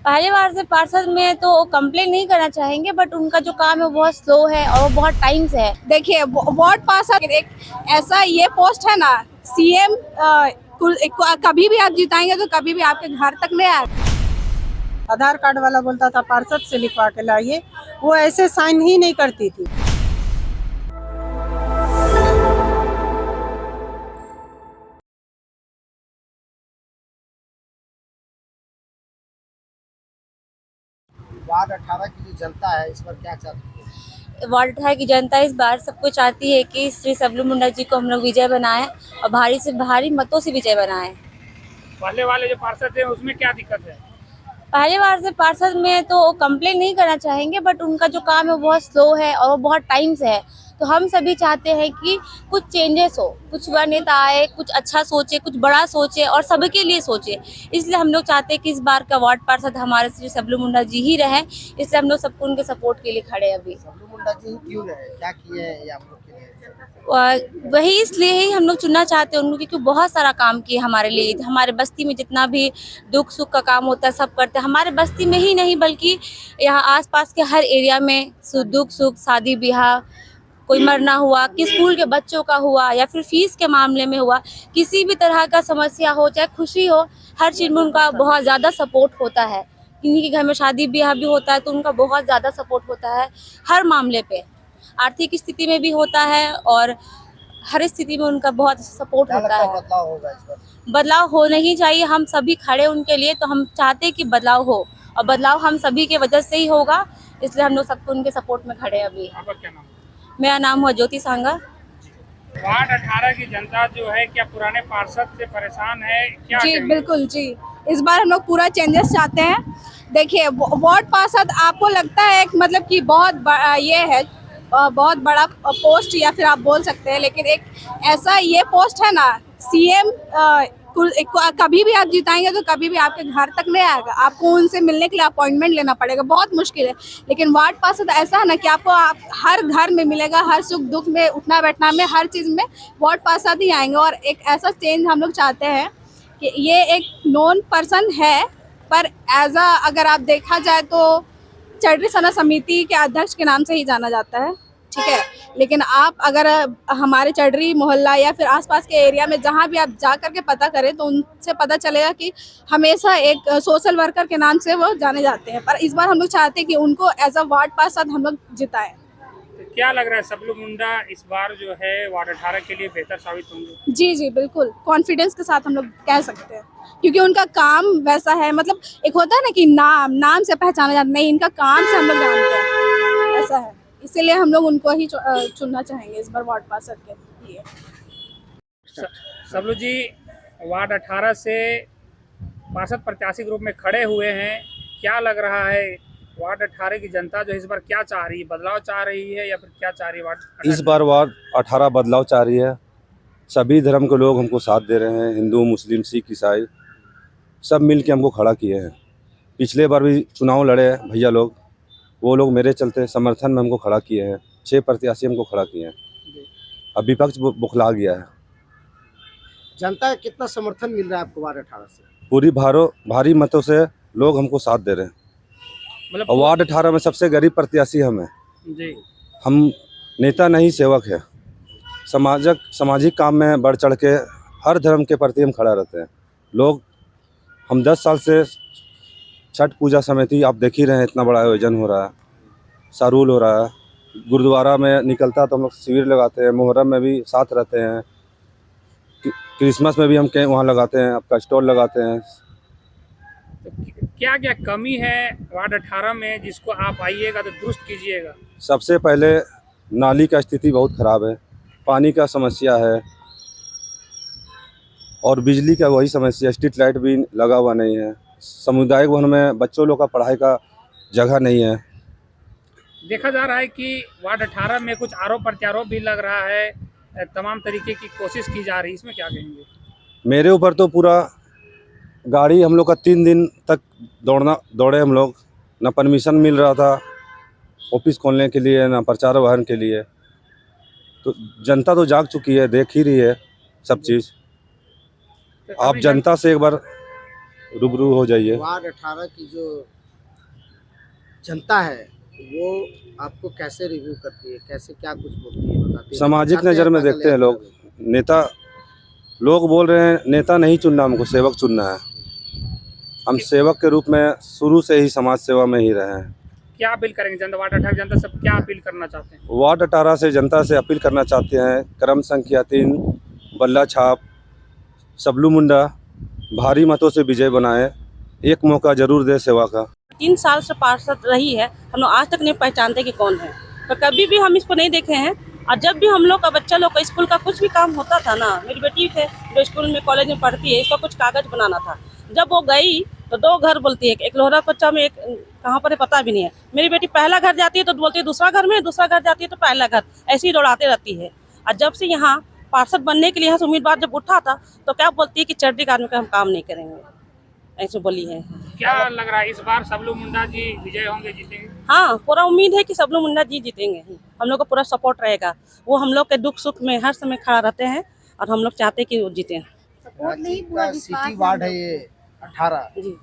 पहली बार से पार्षद में तो कंप्लेन नहीं करना चाहेंगे, बट उनका जो काम है वो बहुत स्लो है और वो बहुत टाइम से है। देखिए वार्ड पार्षद एक ऐसा ये पोस्ट है ना, सीएम कभी भी आप जिताएंगे तो कभी भी आपके घर तक नहीं आएगा। आधार कार्ड वाला बोलता था पार्षद से लिखवा के लाइए, वो ऐसे साइन ही नहीं करती थी। वार्ड 18 की जो जनता है इस पर क्या चाहती है? वार्ड 18 की जनता इस बार सबको चाहती है कि श्री सबलू मुंडा जी को हम लोग विजय बनाएं और भारी से भारी मतों से विजय बनाएं। पहले वाले जो पार्षद थे उसमें क्या दिक्कत है? पहली बार से पार्षद में तो कंप्लेन नहीं करना चाहेंगे, बट उनका जो काम है वो बहुत स्लो है और वो बहुत टाइम से है। तो हम सभी चाहते हैं कि कुछ चेंजेस हो, कुछ वह नेता आए, कुछ अच्छा सोचे, कुछ बड़ा सोचे और सबके लिए सोचे। इसलिए हम लोग चाहते हैं कि इस बार का वार्ड पार्षद हमारे श्री सबलू मुंडा जी ही रहे। इसलिए हम लोग सबको उनके सपोर्ट के लिए खड़े हैं अभी। सबलू मुंडा जी क्यों रहे, क्या किए हैं ये आप लोग के लिए? वही इसलिए ही हम लोग चुनना चाहते हैं उनको, क्योंकि बहुत सारा काम किए हमारे लिए। हमारे बस्ती में जितना भी दुख सुख का काम होता है सब करते हैं। हमारे बस्ती में ही नहीं बल्कि यहाँ आसपास के हर एरिया में दुख सुख, शादी ब्याह, कोई मरना हुआ, कि स्कूल के बच्चों का हुआ या फिर फीस के मामले में हुआ, किसी भी तरह का समस्या हो, चाहे खुशी हो, हर चीज़ में उनका बहुत ज़्यादा सपोर्ट होता है। किन्हीं के घर में शादी ब्याह भी होता है तो उनका बहुत ज़्यादा सपोर्ट होता है हर मामले पे। आर्थिक स्थिति में भी होता है और हर स्थिति में उनका बहुत सपोर्ट क्या होता लगता है है। बदलाव होगा इस पर? बदलाव होना ही चाहिए, हम सभी खड़े उनके लिए। तो हम चाहते हैं कि बदलाव हो और बदलाव हम सभी के वजह से ही होगा। इसलिए हम लोग सबको उनके सपोर्ट में खड़े हैं अभी। आपका क्या नाम है? मेरा नाम हुआ ज्योति सांगा। वार्ड 18 की जनता जो है क्या पुराने पार्षद से परेशान है, क्या जी कहेंगे? बिल्कुल जी, इस बार हम लोग पूरा चेंजेस चाहते हैं। देखिए वार्ड पार्षद आपको लगता है एक मतलब कि ये है, बहुत बड़ा पोस्ट या फिर आप बोल सकते हैं, लेकिन एक ऐसा ये पोस्ट है ना, सीएम कभी भी आप जिताएंगे तो कभी भी आपके घर तक नहीं आएगा। आपको उनसे मिलने के लिए अपॉइंटमेंट लेना पड़ेगा, बहुत मुश्किल है। लेकिन वार्ड पार्षद ऐसा है ना कि आपको हर घर में मिलेगा, हर सुख दुख में, उठना बैठना में, हर चीज़ में वार्ड पार्षद ही आएंगे। और एक ऐसा चेंज हम लोग चाहते हैं कि ये एक नॉन पर्सन है, पर एज अ अगर आप देखा जाए तो चरड़ी सना समिति के अध्यक्ष के नाम से ही जाना जाता है, ठीक है। लेकिन आप अगर हमारे चरड़ी मोहल्ला या फिर आसपास के एरिया में जहाँ भी आप जा करके पता करें तो उनसे पता चलेगा कि हमेशा एक सोशल वर्कर के नाम से वो जाने जाते हैं। पर इस बार हम लोग चाहते हैं कि उनको एज अ वार्ड पार्षद हम लोग जिताएं। तो क्या लग रहा है सबलू मुंडा इस बार जो है वार्ड 18 के लिए बेहतर साबित होंगे? जी जी बिल्कुल, कॉन्फिडेंस के साथ हम लोग कह सकते हैं, क्योंकि उनका काम वैसा है। मतलब एक होता है ना कि नाम से पहचाना जाता, नहीं, इनका काम से हम लोग जानते हैं, ऐसा है। इसीलिए हम लोग उनको ही चुनना चाहेंगे इस बार वार्ड पार्षद के लिए। सबलू जी वार्ड 18 से पार्षद प्रत्याशी के रूप में खड़े हुए हैं, क्या लग रहा है वार्ड 18 की जनता जो इस बार क्या चाह रही है, बदलाव चाह रही है या फिर क्या चाह रही है वार्ड 18? इस बार वार्ड 18 बदलाव चाह रही है। सभी धर्म के लोग हमको साथ दे रहे हैं, हिंदू मुस्लिम सिख ईसाई सब मिल के हमको खड़ा किए हैं। पिछले बार भी चुनाव लड़े भैया लोग, वो लोग मेरे चलते समर्थन में हमको खड़ा किए हैं। 6 प्रत्याशी हमको खड़ा किए हैं। अब विपक्ष बुखला गया है। जनता का कितना समर्थन मिल रहा है आपको वार्ड 18 से? पूरी भारी मतों से लोग हमको साथ दे रहे हैं। मतलब और वार्ड 18 में सबसे गरीब प्रत्याशी हम हैं। जी, हम नेता नहीं सेवक है। सामाजिक काम में बढ़ चढ़ के हर धर्म के प्रति हम खड़ा रहते हैं। लोग हम 10 साल से छठ पूजा समिति आप देख ही रहे हैं, इतना बड़ा आयोजन हो रहा है, सारूल हो रहा है, गुरुद्वारा में निकलता तो हम लोग शिविर लगाते हैं, मुहर्रम में भी साथ रहते हैं, क्रिसमस में भी हम वहाँ लगाते हैं, आपका स्टॉल लगाते हैं। तो क्या क्या कमी है वार्ड 18 में जिसको आप आइएगा तो दुरुस्त कीजिएगा? सबसे पहले नाली का स्थिति बहुत ख़राब है, पानी का समस्या है और बिजली का वही समस्या, स्ट्रीट लाइट भी लगा हुआ नहीं है। सामुदायिक भवन में बच्चों लोग का पढ़ाई का जगह नहीं है। देखा जा रहा है कि वार्ड 18 में कुछ आरोप प्रत्यारोप भी लग रहा है, तमाम तरीके की कोशिश की जा रही है, इसमें क्या कहेंगे? मेरे ऊपर तो पूरा गाड़ी हम लोग का 3 दिन तक दौड़े हम लोग, ना परमिशन मिल रहा था ऑफिस खोलने के लिए, ना प्रचार वाहन के लिए। तो जनता तो जाग चुकी है, देख ही रही है सब चीज़। तो आप अपनी जनता से एक बार रूबरू हो जाइए। वार्ड 18 की जो जनता है वो आपको कैसे रिव्यू करती है, कैसे क्या कुछ बोलती है, बताती है? सामाजिक चाहते नज़र में पैदल देखते हैं यात्रा लोग। में। नेता लोग बोल रहे हैं नेता नहीं चुनना हमको, सेवक चुनना है। हम सेवक के रूप में शुरू से ही समाज सेवा में ही रहे हैं। क्या अपील करेंगे जनता, वार्ड 18 जनता सब क्या अपील करना चाहते हैं? वार्ड 18 से जनता से अपील करना चाहते हैं, क्रम संख्या 3 बल्ला छाप सबलू मुंडा भारी मतों से विजय बनाए, एक मौका जरूर दे सेवा का। 3 साल से पार्षद रही है, हम लोग आज तक नहीं पहचानते कि कौन है, तो कभी भी हम इसको नहीं देखे हैं। और जब भी हम लोग का बच्चा लोग का स्कूल का कुछ भी काम होता था ना, मेरी बेटी थे जो स्कूल में कॉलेज में पढ़ती है, इसका कुछ कागज बनाना था, जब वो गई तो 2 घर बोलती है, एक लोहरा कच्चा में, एक कहाँ पर है पता भी नहीं है। मेरी बेटी पहला घर जाती है तो बोलती है दूसरा घर में, दूसरा घर जाती है तो पहला घर, ऐसे ही दौड़ाते रहती है। और जब से यहाँ पार्षद बनने के लिए यहाँ से उम्मीदवार जब उठा था तो क्या बोलती है कि चड्डी आदमी का हम काम नहीं करेंगे, ऐसे बोली है। क्या लग रहा है इस बार सबलू मुंडा जी विजय होंगे, जीतेंगे? हाँ, पूरा उम्मीद है कि सबलू मुंडा जी जीतेंगे, हम लोग का पूरा सपोर्ट रहेगा। वो हम लोग के दुख सुख में हर समय खड़ा रहते हैं और हम लोग चाहते हैं कि वो जीतें। रांची का सिटी वार्ड है ये 18, जी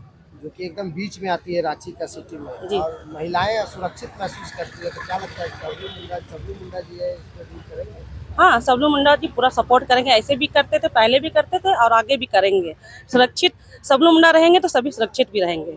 जो कि एकदम बीच में आती है रांची का सिटी में, जी। और महिलाएं असुरक्षित महसूस करती है, तो क्या लगता है सबलू मुंडा जी है इसको दूर करेंगे? हाँ, सबलू मुंडा जी पूरा सपोर्ट करेंगे, ऐसे भी करते थे, पहले भी करते थे और आगे भी करेंगे। सुरक्षित सबलू मुंडा रहेंगे तो सभी सुरक्षित भी रहेंगे।